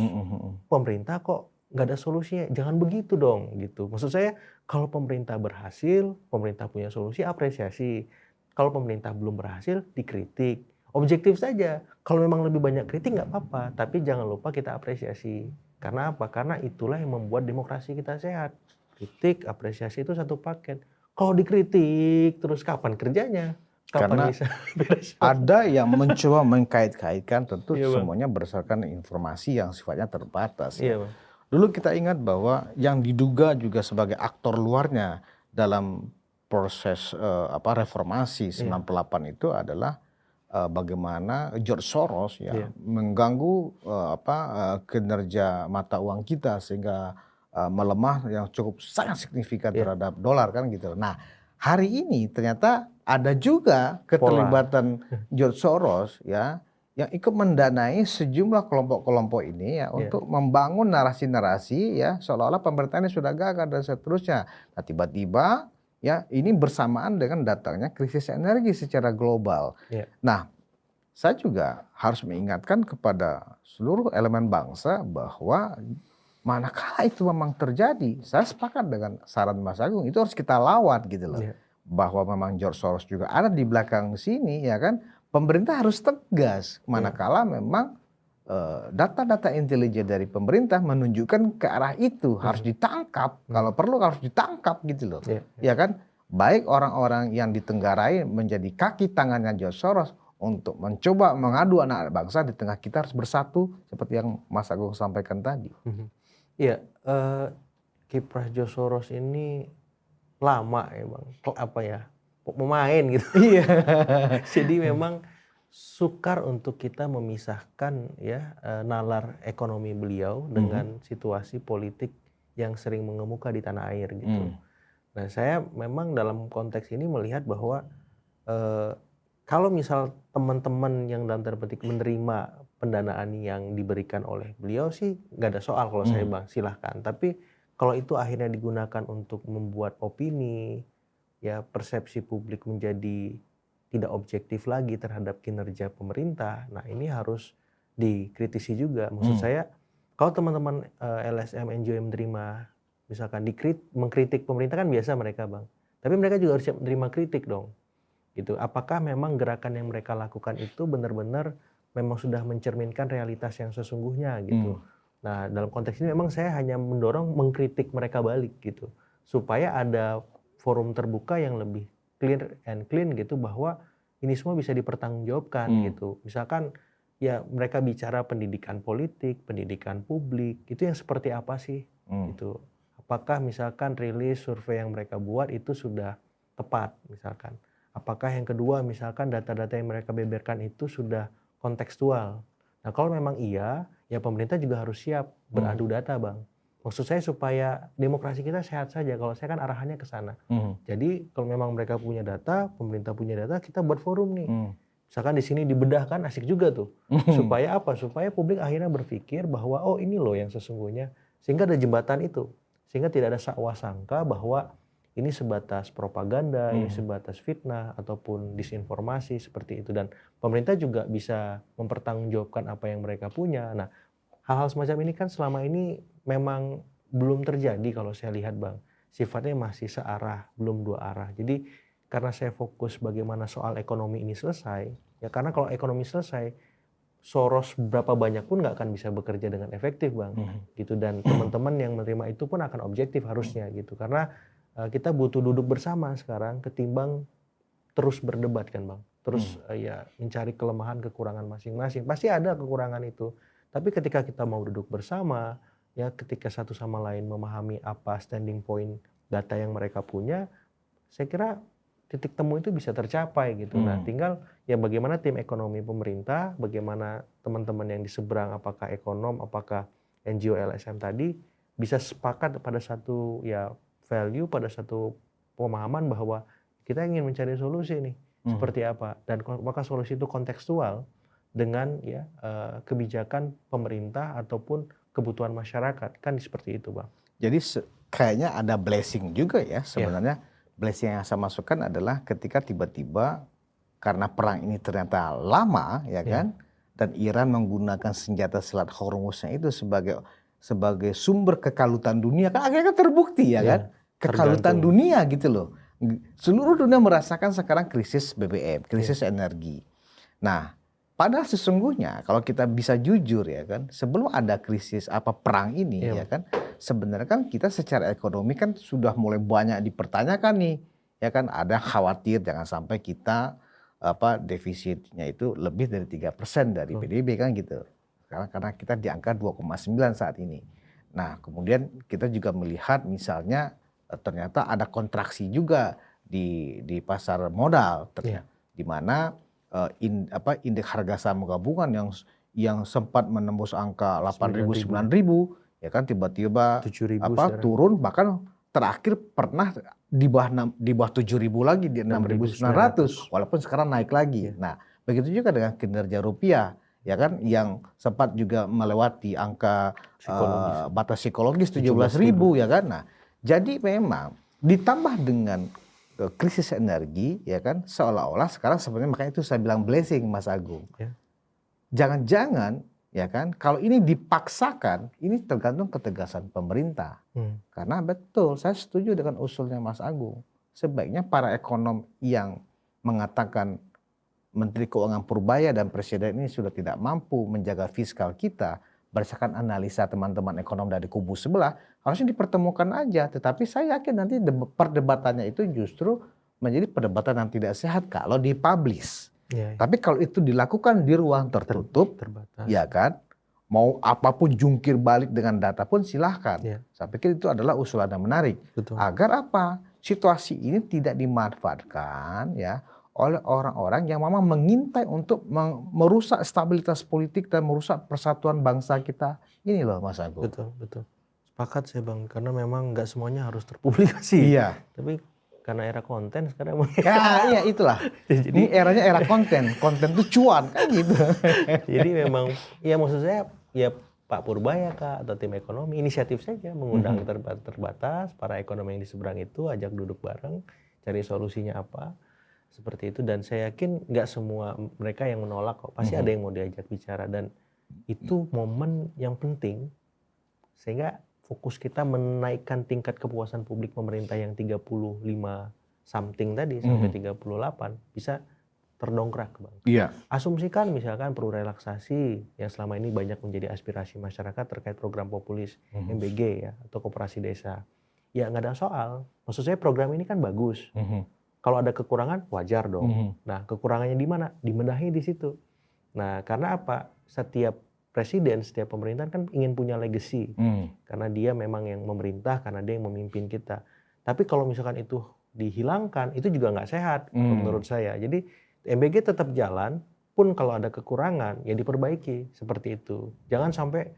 pemerintah kok nggak ada solusinya. Jangan begitu dong gitu. Maksud saya kalau pemerintah berhasil, pemerintah punya solusi, apresiasi. Kalau pemerintah belum berhasil, dikritik. Objektif saja. Kalau memang lebih banyak kritik nggak apa-apa, tapi jangan lupa kita apresiasi. Karena apa? Karena itulah yang membuat demokrasi kita sehat. Kritik, apresiasi itu satu paket. Kalau dikritik terus kapan kerjanya? Kapan Karena bisa beres? ada yang mencoba mengkait-kaitkan tentu Iya, Bang. semuanya berdasarkan informasi yang sifatnya terbatas. Iya, Bang. Dulu kita ingat bahwa yang diduga juga sebagai aktor luarnya dalam proses reformasi 98 itu adalah bagaimana George Soros ya mengganggu kinerja mata uang kita sehingga melemah yang cukup sangat signifikan terhadap dolar kan gitu. Nah, hari ini ternyata ada juga keterlibatan George Soros ya yang ikut mendanai sejumlah kelompok-kelompok ini ya untuk membangun narasi-narasi ya seolah-olah pemerintahan ini sudah gagal dan seterusnya. Nah, tiba-tiba ya ini bersamaan dengan datangnya krisis energi secara global. Nah, saya juga harus mengingatkan kepada seluruh elemen bangsa bahwa manakala itu memang terjadi, saya sepakat dengan saran Mas Agung, itu harus kita lawan gitu loh. Bahwa memang George Soros juga ada di belakang sini ya kan, pemerintah harus tegas manakala memang data-data intelijen dari pemerintah menunjukkan ke arah itu, harus ditangkap, kalau perlu harus ditangkap gitu loh. Ya kan, baik orang-orang yang ditenggarai menjadi kaki tangannya George Soros untuk mencoba mengadu anak bangsa di tengah kita harus bersatu seperti yang Mas Agung sampaikan tadi. Iya, kiprah George Soros ini lama ya bang, pemain gitu. Iya. Jadi memang sukar untuk kita memisahkan ya nalar ekonomi beliau dengan situasi politik yang sering mengemuka di tanah air gitu. Nah saya memang dalam konteks ini melihat bahwa kalau misal teman-teman yang dalam tanda petik menerima pendanaan yang diberikan oleh beliau sih nggak ada soal kalau saya bang, silahkan. Tapi kalau itu akhirnya digunakan untuk membuat opini, ya persepsi publik menjadi tidak objektif lagi terhadap kinerja pemerintah. Nah ini harus dikritisi juga. Maksud saya kalau teman-teman LSM, NGO yang menerima misalkan mengkritik pemerintah kan biasa mereka Bang. Tapi mereka juga harus siap menerima kritik dong. Gitu. Apakah memang gerakan yang mereka lakukan itu benar-benar memang sudah mencerminkan realitas yang sesungguhnya gitu. Nah dalam konteks ini memang saya hanya mendorong mengkritik mereka balik gitu. Supaya ada forum terbuka yang lebih clear and clean gitu bahwa ini semua bisa dipertanggungjawabkan gitu. Misalkan ya mereka bicara pendidikan politik, pendidikan publik, itu yang seperti apa sih gitu. Apakah misalkan rilis survei yang mereka buat itu sudah tepat misalkan. Apakah yang kedua misalkan data-data yang mereka beberkan itu sudah kontekstual. Nah kalau memang iya, ya pemerintah juga harus siap beradu data Bang. Maksud saya supaya demokrasi kita sehat saja. Kalau saya kan arahannya ke sana. Jadi kalau memang mereka punya data, pemerintah punya data, kita buat forum nih. Misalkan di sini dibedahkan asik juga tuh. Supaya apa? Supaya publik akhirnya berpikir bahwa oh ini loh yang sesungguhnya. Sehingga ada jembatan itu. Sehingga tidak ada sakwa sangka bahwa ini sebatas propaganda, ini sebatas fitnah ataupun disinformasi seperti itu. Dan pemerintah juga bisa mempertanggungjawabkan apa yang mereka punya. Nah, hal-hal semacam ini kan selama ini memang belum terjadi kalau saya lihat Bang. Sifatnya masih searah, belum dua arah. Jadi karena saya fokus bagaimana soal ekonomi ini selesai, ya karena kalau ekonomi selesai, Soros berapa banyak pun nggak akan bisa bekerja dengan efektif Bang. Gitu. Dan teman-teman yang menerima itu pun akan objektif harusnya gitu. Karena kita butuh duduk bersama sekarang ketimbang terus berdebat kan Bang. Terus ya mencari kelemahan kekurangan masing-masing. Pasti ada kekurangan itu. Tapi ketika kita mau duduk bersama, ya ketika satu sama lain memahami apa standing point data yang mereka punya, saya kira titik temu itu bisa tercapai gitu. Nah tinggal ya bagaimana tim ekonomi pemerintah, bagaimana teman-teman yang di seberang, apakah ekonom, apakah NGO LSM tadi, bisa sepakat pada satu ya value, pada satu pemahaman bahwa kita ingin mencari solusi nih, seperti apa. Dan maka solusi itu kontekstual, dengan ya kebijakan pemerintah ataupun kebutuhan masyarakat kan seperti itu Bang. Jadi kayaknya ada blessing juga ya sebenarnya. Blessing yang saya masukkan adalah ketika tiba-tiba karena perang ini ternyata lama ya kan, dan Iran menggunakan senjata Selat Hormuznya itu sebagai sumber kekalutan dunia kan akhirnya terbukti ya kan, kekalutan dunia gitu loh. Seluruh dunia merasakan sekarang krisis BBM, krisis energi. Nah, padahal sesungguhnya kalau kita bisa jujur ya kan, sebelum ada krisis perang ini ya kan, sebenarnya kan kita secara ekonomi kan sudah mulai banyak dipertanyakan nih, ya kan, ada khawatir jangan sampai kita defisitnya itu lebih dari 3% dari PDB kan gitu. Karena kita di angka 2,9 saat ini. Nah, kemudian kita juga melihat misalnya ternyata ada kontraksi juga di pasar modal di mana indeks harga saham gabungan yang sempat menembus angka 8.000 9.000 ya kan tiba-tiba turun, bahkan terakhir pernah di bawah 7.000 lagi di 6.900 walaupun sekarang naik lagi. Nah, begitu juga dengan kinerja rupiah ya kan yang sempat juga melewati angka batas psikologis 17.000 ya kan. Nah, jadi memang ditambah dengan krisis energi ya kan, seolah-olah sekarang sebenarnya makanya itu saya bilang blessing Mas Agung. Jangan-jangan ya kan kalau ini dipaksakan, ini tergantung ketegasan pemerintah. Karena betul saya setuju dengan usulnya Mas Agung. Sebaiknya para ekonom yang mengatakan Menteri Keuangan Purbaya dan Presiden ini sudah tidak mampu menjaga fiskal kita, berdasarkan analisa teman-teman ekonom dari kubu sebelah, harusnya dipertemukan aja. Tetapi saya yakin nanti perdebatannya itu justru menjadi perdebatan yang tidak sehat kalau dipublish. Tapi kalau itu dilakukan di ruang tertutup, terbatas, ya kan, mau apapun jungkir balik dengan data pun silahkan. Saya pikir itu adalah usulan yang menarik. Agar apa? Situasi ini tidak dimanfaatkan ya oleh orang-orang yang memang mengintai untuk merusak stabilitas politik dan merusak persatuan bangsa kita ini loh Mas Agung. Betul. Sepakat saya Bang, karena memang nggak semuanya harus terpublikasi. Tapi karena era konten sekarang. Iya itulah. Jadi, ini eranya era konten itu cuan kan gitu. Jadi memang ya maksud saya ya Pak Purbaya Kak atau tim ekonomi inisiatif saja mengundang terbatas para ekonomi yang di seberang itu, ajak duduk bareng, cari solusinya apa. seperti itu, dan saya yakin nggak semua mereka yang menolak kok, pasti ada yang mau diajak bicara, dan itu momen yang penting sehingga fokus kita menaikkan tingkat kepuasan publik pemerintah yang 35 something tadi sampai 38 bisa terdongkrak, Bang. Iya. Asumsikan misalkan perlu relaksasi yang selama ini banyak menjadi aspirasi masyarakat terkait program populis MBG ya atau koperasi desa. Ya nggak ada soal. Maksud saya program ini kan bagus. Kalau ada kekurangan wajar dong. Nah, kekurangannya di mana? Dibenahi di situ. Nah, karena apa? Setiap presiden, setiap pemerintahan kan ingin punya legacy. Karena dia memang yang memerintah, karena dia yang memimpin kita. Tapi kalau misalkan itu dihilangkan, itu juga nggak sehat menurut saya. Jadi MBG tetap jalan, pun kalau ada kekurangan ya diperbaiki seperti itu. Jangan sampai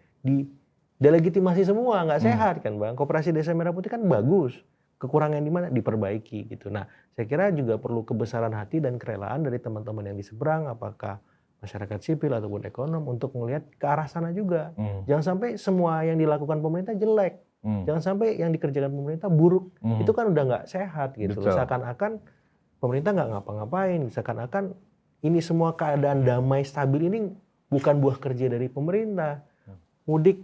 delegitimasi semua, nggak sehat kan, Bang. Koperasi Desa Merah Putih kan bagus. Kekurangan di mana diperbaiki gitu. Nah, saya kira juga perlu kebesaran hati dan kerelaan dari teman-teman yang di seberang, apakah masyarakat sipil ataupun ekonom, untuk melihat ke arah sana juga. Jangan sampai semua yang dilakukan pemerintah jelek. Jangan sampai yang dikerjakan pemerintah buruk. Itu kan udah nggak sehat gitu. Seakan-akan pemerintah nggak ngapa-ngapain, seakan-akan ini semua keadaan damai stabil ini bukan buah kerja dari pemerintah. Mudik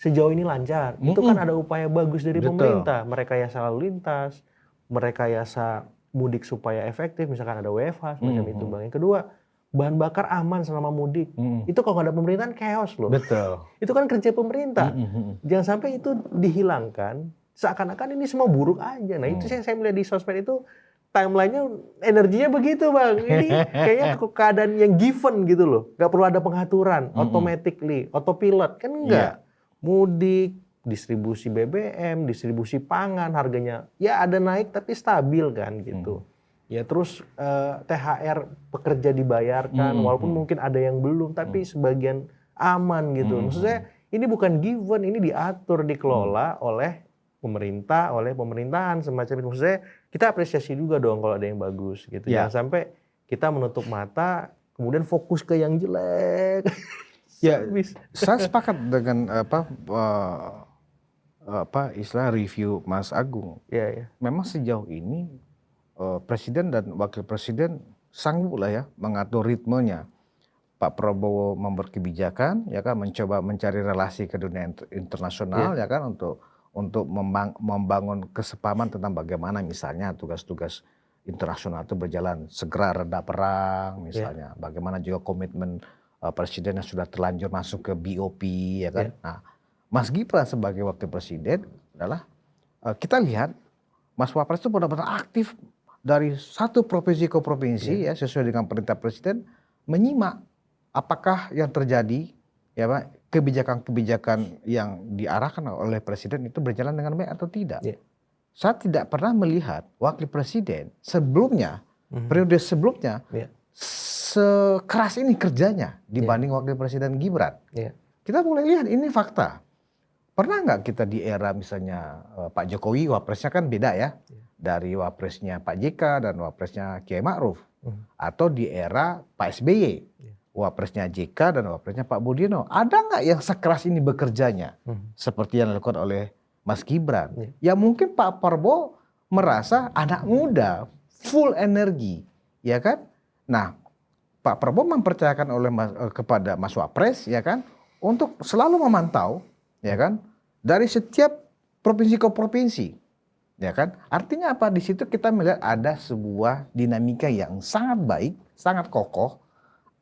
sejauh ini lancar, itu kan ada upaya bagus dari pemerintah, merekayasa lalu lintas, merekayasa mudik supaya efektif, misalkan ada WFH semacam itu, Bang. Yang kedua, bahan bakar aman selama mudik. Itu kalau nggak ada pemerintahan chaos loh. Betul. Itu kan kerja pemerintah. Jangan sampai itu dihilangkan, seakan-akan ini semua buruk aja. Nah itu saya melihat di sosmed itu timelinenya energinya begitu, Bang. Ini kayaknya keadaan yang given gitu loh. Nggak perlu ada pengaturan, automatically, autopilot, kan enggak. Mudik, distribusi BBM, distribusi pangan, harganya ya ada naik tapi stabil kan gitu. Ya terus THR pekerja dibayarkan, walaupun mungkin ada yang belum, tapi sebagian aman gitu. Maksud saya ini bukan given, ini diatur, dikelola oleh pemerintah, oleh pemerintahan semacam itu. Maksud saya kita apresiasi juga dong kalau ada yang bagus gitu. Jangan sampai kita menutup mata kemudian fokus ke yang jelek. Ya, saya sepakat dengan istilah review Mas Agung. Memang sejauh ini presiden dan wakil presiden sanggup lah ya mengatur ritmenya. Pak Prabowo membuat kebijakan, ya kan, mencoba mencari relasi ke dunia internasional, ya kan, untuk membangun kesepahaman tentang bagaimana misalnya tugas-tugas internasional itu berjalan, segera reda perang misalnya, bagaimana juga komitmen presiden yang sudah terlanjur masuk ke BOP, ya kan. Nah, Mas Gibran sebagai wakil presiden adalah kita lihat Mas Wapres itu benar-benar aktif dari satu provinsi ke provinsi, ya, sesuai dengan perintah presiden, menyimak apakah yang terjadi, ya Pak, kebijakan-kebijakan yang diarahkan oleh presiden itu berjalan dengan baik atau tidak. Saya tidak pernah melihat wakil presiden sebelumnya, periode sebelumnya, sekeras ini kerjanya dibanding wakil presiden Gibran. Kita boleh lihat ini fakta. Pernah nggak kita di era misalnya Pak Jokowi, wapresnya kan beda ya, dari wapresnya Pak JK dan wapresnya Kiai Ma'ruf, atau di era Pak SBY, wapresnya JK dan wapresnya Pak Budiono, ada nggak yang sekeras ini bekerjanya seperti yang dilakukan oleh Mas Gibran? Ya mungkin Pak Prabowo merasa anak muda, full energi, ya kan? Nah, Pak Prabowo mempercayakan kepada Mas Wapres, ya kan, untuk selalu memantau, ya kan, dari setiap provinsi ke provinsi, ya kan. Artinya apa? Di situ kita melihat ada sebuah dinamika yang sangat baik, sangat kokoh.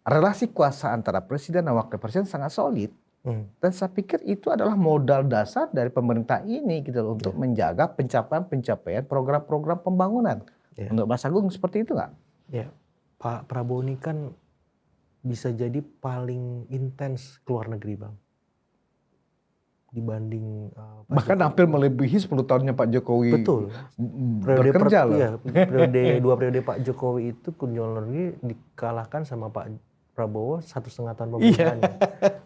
Relasi kuasa antara presiden dan wakil presiden sangat solid. Dan saya pikir itu adalah modal dasar dari pemerintah ini gitu loh, untuk menjaga pencapaian program-program pembangunan. Untuk Mas Agung seperti itu nggak? Ya, Pak Prabowo ini kan bisa jadi paling intens keluar negeri, Bang, dibanding bahkan hampir melebihi 10 tahunnya Pak Jokowi. Betul. Bekerja loh. Dua periode Pak Jokowi itu kunjungan luar negeri dikalahkan sama Pak Prabowo 1,5 tahun pemerintahannya.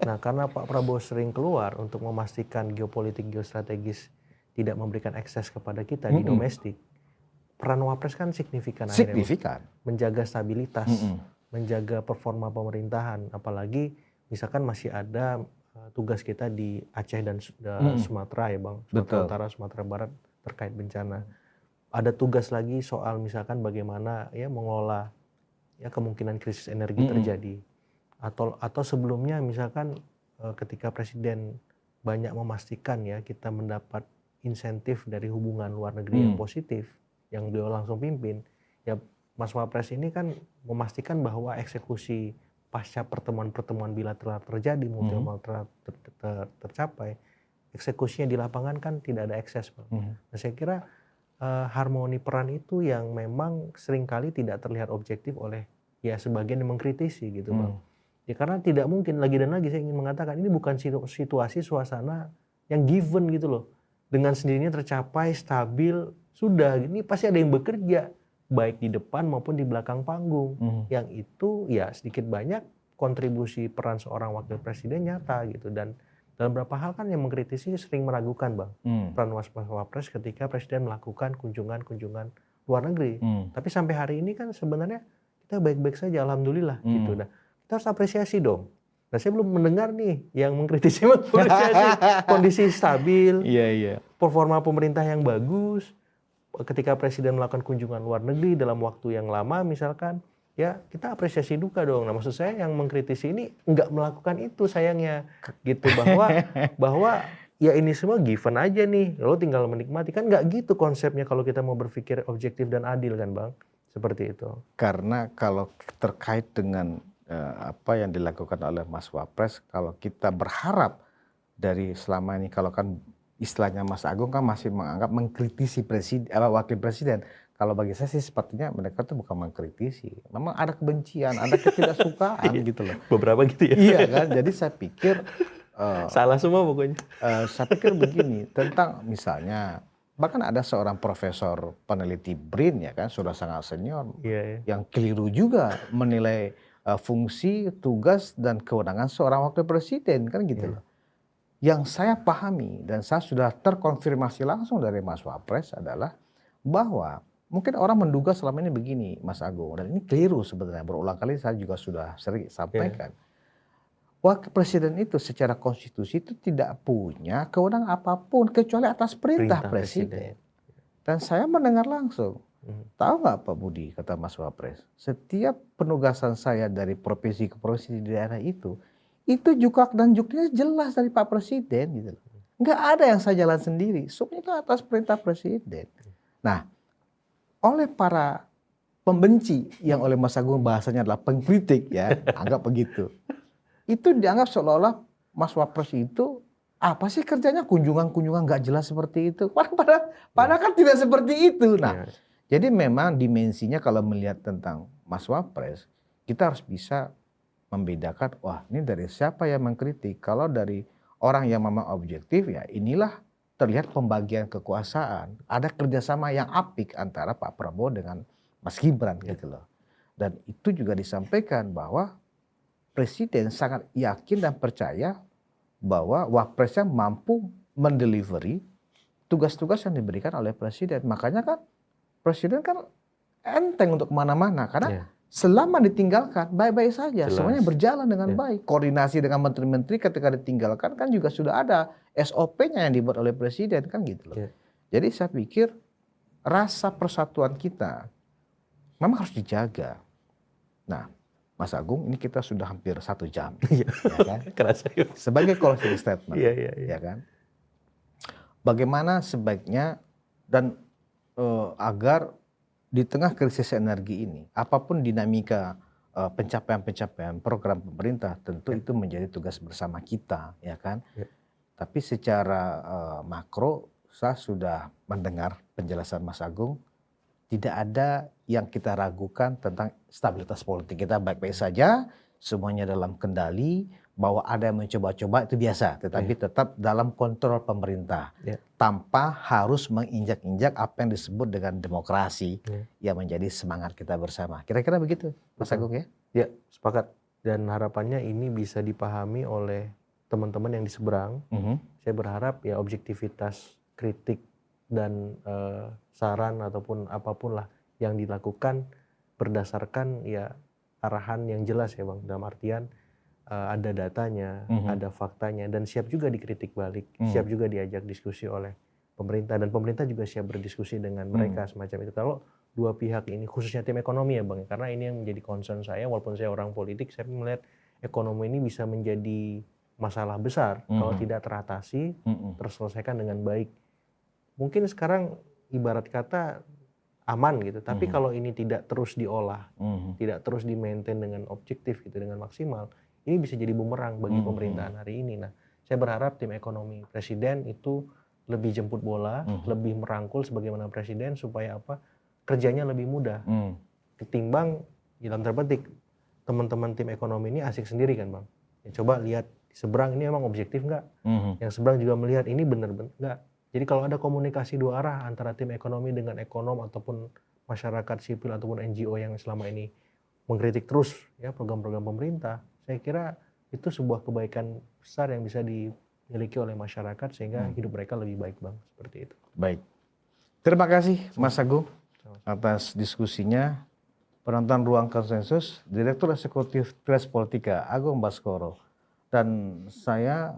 Nah, karena Pak Prabowo sering keluar untuk memastikan geopolitik geostrategis tidak memberikan akses kepada kita di domestik, peran Wapres kan signifikan. Akhirnya, menjaga stabilitas, menjaga performa pemerintahan, apalagi misalkan masih ada tugas kita di Aceh dan Sumatera ya Bang, Sumatera Utara, Sumatera Barat terkait bencana. ada tugas lagi soal misalkan bagaimana ya mengelola ya kemungkinan krisis energi terjadi, atau sebelumnya misalkan ketika presiden banyak memastikan ya kita mendapat insentif dari hubungan luar negeri yang positif yang beliau langsung pimpin, ya Mas Wapres ini kan memastikan bahwa eksekusi pasca pertemuan-pertemuan bilateral terjadi, multilateral tercapai, eksekusinya di lapangan kan tidak ada ekses, Bang. Nah, saya kira harmoni peran itu yang memang seringkali tidak terlihat objektif oleh ya sebagian yang mengkritisi gitu, Bang. Ya karena tidak mungkin, lagi dan lagi saya ingin mengatakan ini bukan situasi suasana yang given gitu loh. Dengan sendirinya tercapai, stabil, sudah. Ini pasti ada yang bekerja, baik di depan maupun di belakang panggung. Yang itu ya sedikit banyak kontribusi peran seorang wakil presiden nyata gitu. Dan dalam beberapa hal kan yang mengkritisi sering meragukan, Bang, peran Wapres ketika presiden melakukan kunjungan-kunjungan luar negeri. Tapi sampai hari ini kan sebenarnya kita baik-baik saja, alhamdulillah gitu. Nah, kita harus apresiasi dong. Nah, saya belum mendengar nih yang mengapresiasi kondisi stabil, performa pemerintah yang bagus. Ketika presiden melakukan kunjungan luar negeri dalam waktu yang lama misalkan, ya kita apresiasi duka dong. Nah, maksud saya yang mengkritisi ini nggak melakukan itu sayangnya, gitu, bahwa ya ini semua given aja nih, lo tinggal menikmati, kan nggak gitu konsepnya kalau kita mau berpikir objektif dan adil kan, Bang, seperti itu. Karena kalau terkait dengan apa yang dilakukan oleh Mas Wapres, kalau kita berharap dari selama ini, kalau kan istilahnya Mas Agung kan masih menganggap mengkritisi wakil presiden. Kalau bagi saya sih sepertinya mereka tuh bukan mengkritisi, memang ada kebencian, ada ketidaksukaan gitu loh. Beberapa gitu ya. Iya kan, jadi saya pikir salah semua pokoknya. Saya pikir begini, tentang misalnya bahkan ada seorang profesor peneliti BRIN ya kan, sudah sangat senior, yang keliru juga menilai fungsi, tugas dan kewenangan seorang wakil presiden kan gitu loh. Yang saya pahami dan saya sudah terkonfirmasi langsung dari Mas Wapres adalah bahwa mungkin orang menduga selama ini begini, Mas Agung, dan ini keliru sebenarnya, berulang kali saya juga sudah sering sampaikan. Wakil presiden itu secara konstitusi itu tidak punya kewenangan apapun kecuali atas perintah presiden. Dan saya mendengar langsung. Tahu nggak Pak Budi, kata Mas Wapres, setiap penugasan saya dari provinsi ke provinsi di daerah itu juga dan juknya jelas dari Pak Presiden gitu. Nggak ada yang saya jalan sendiri, semuanya itu atas perintah presiden. Nah, oleh para pembenci yang oleh Mas Agung bahasanya adalah pengkritik ya, anggap begitu. Itu dianggap seolah-olah Mas Wapres itu apa sih kerjanya, kunjungan-kunjungan nggak jelas seperti itu. Padahal kan tidak seperti itu. Nah, jadi memang dimensinya kalau melihat tentang Mas Wapres, kita harus bisa membedakan, wah ini dari siapa yang mengkritik. Kalau dari orang yang memang objektif, ya inilah terlihat pembagian kekuasaan. Ada kerjasama yang apik antara Pak Prabowo dengan Mas Gibran gitu loh. Dan itu juga disampaikan bahwa Presiden sangat yakin dan percaya bahwa Wapresnya mampu mendelivery tugas-tugas yang diberikan oleh Presiden. Makanya kan Presiden kan enteng untuk kemana-mana karena selama ditinggalkan baik-baik saja, semuanya berjalan dengan baik. Koordinasi dengan menteri-menteri ketika ditinggalkan kan juga sudah ada SOP-nya yang dibuat oleh Presiden kan gitu loh. Jadi saya pikir rasa persatuan kita memang harus dijaga. Nah, Mas Agung, ini kita sudah hampir 1 jam, ya kan? Sebagai closing statement, ya kan? Bagaimana sebaiknya dan agar di tengah krisis energi ini, apapun dinamika pencapaian-pencapaian program pemerintah, tentu itu menjadi tugas bersama kita, ya kan? Tapi secara makro, saya sudah mendengar penjelasan Mas Agung. Tidak ada yang kita ragukan tentang stabilitas politik kita, baik-baik saja, semuanya dalam kendali, bahwa ada yang mencoba-coba itu biasa, tetapi tetap dalam kontrol pemerintah, tanpa harus menginjak-injak apa yang disebut dengan demokrasi, yang menjadi semangat kita bersama. Kira-kira begitu, Mas Agung ya? Ya, sepakat. Dan harapannya ini bisa dipahami oleh teman-teman yang di seberang. Saya berharap ya objektivitas kritik dan saran ataupun apapun lah yang dilakukan berdasarkan ya arahan yang jelas ya Bang, dalam artian ada datanya, ada faktanya, dan siap juga dikritik balik, siap juga diajak diskusi oleh pemerintah, dan pemerintah juga siap berdiskusi dengan mereka semacam itu. Kalau dua pihak ini, khususnya tim ekonomi ya Bang, karena ini yang menjadi concern saya, walaupun saya orang politik, saya melihat ekonomi ini bisa menjadi masalah besar kalau tidak teratasi, terselesaikan dengan baik. Mungkin sekarang ibarat kata aman gitu, tapi kalau ini tidak terus diolah, tidak terus di-maintain dengan objektif gitu, dengan maksimal, ini bisa jadi bumerang bagi pemerintahan hari ini. Nah, saya berharap tim ekonomi presiden itu lebih jemput bola, lebih merangkul sebagaimana presiden supaya apa? Kerjanya lebih mudah. Ketimbang dalam tanda petik teman-teman tim ekonomi ini asik sendiri kan Bang. Ya, coba lihat di seberang ini emang objektif nggak? Yang seberang juga melihat ini benar-benar nggak. Jadi kalau ada komunikasi dua arah antara tim ekonomi dengan ekonom ataupun masyarakat sipil ataupun NGO yang selama ini mengkritik terus ya program-program pemerintah, saya kira itu sebuah kebaikan besar yang bisa dimiliki oleh masyarakat sehingga hidup mereka lebih baik Bang, seperti itu. Baik. Terima kasih Mas Agung atas diskusinya. Penonton Ruang Konsensus, Direktur Eksekutif Tres Politika Agung Baskoro, dan saya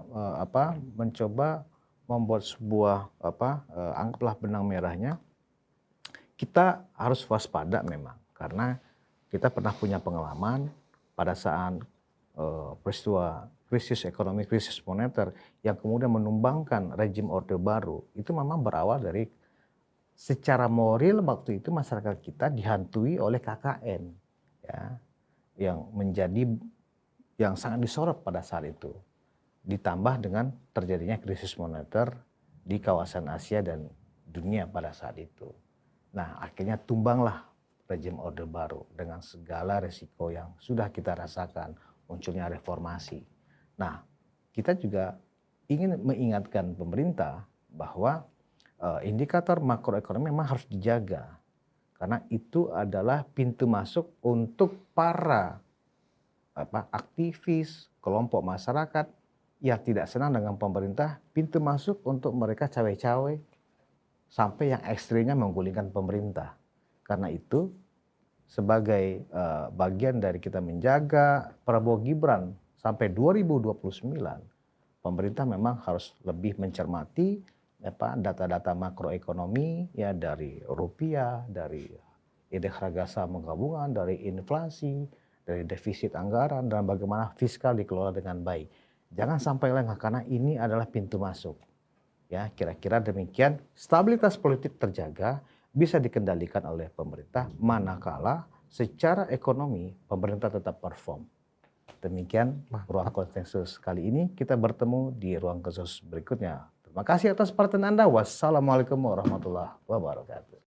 mencoba membuat sebuah anggaplah benang merahnya. Kita harus waspada memang karena kita pernah punya pengalaman pada saat peristiwa krisis ekonomi, krisis moneter yang kemudian menumbangkan rezim Orde Baru. Itu memang berawal dari secara moral waktu itu masyarakat kita dihantui oleh KKN ya, yang sangat disorot pada saat itu, ditambah dengan terjadinya krisis moneter di kawasan Asia dan dunia pada saat itu. Nah, akhirnya tumbanglah rezim Orde Baru dengan segala resiko yang sudah kita rasakan, munculnya reformasi. Nah, kita juga ingin mengingatkan pemerintah bahwa indikator makroekonomi memang harus dijaga karena itu adalah pintu masuk untuk para aktivis, kelompok masyarakat yang tidak senang dengan pemerintah, pintu masuk untuk mereka cawe-cawe sampai yang ekstrimnya menggulingkan pemerintah. Karena itu sebagai bagian dari kita menjaga Prabowo Gibran sampai 2029, pemerintah memang harus lebih mencermati data-data makroekonomi ya, dari rupiah, dari indeks harga saham gabungan, dari inflasi, dari defisit anggaran, dan bagaimana fiskal dikelola dengan baik. Jangan sampai lengah karena ini adalah pintu masuk. Ya, kira-kira demikian, stabilitas politik terjaga bisa dikendalikan oleh pemerintah manakala secara ekonomi pemerintah tetap perform. Demikian Ruang Konsensus kali ini, kita bertemu di Ruang Konsensus berikutnya. Terima kasih atas perhatian Anda. Wassalamualaikum warahmatullahi wabarakatuh.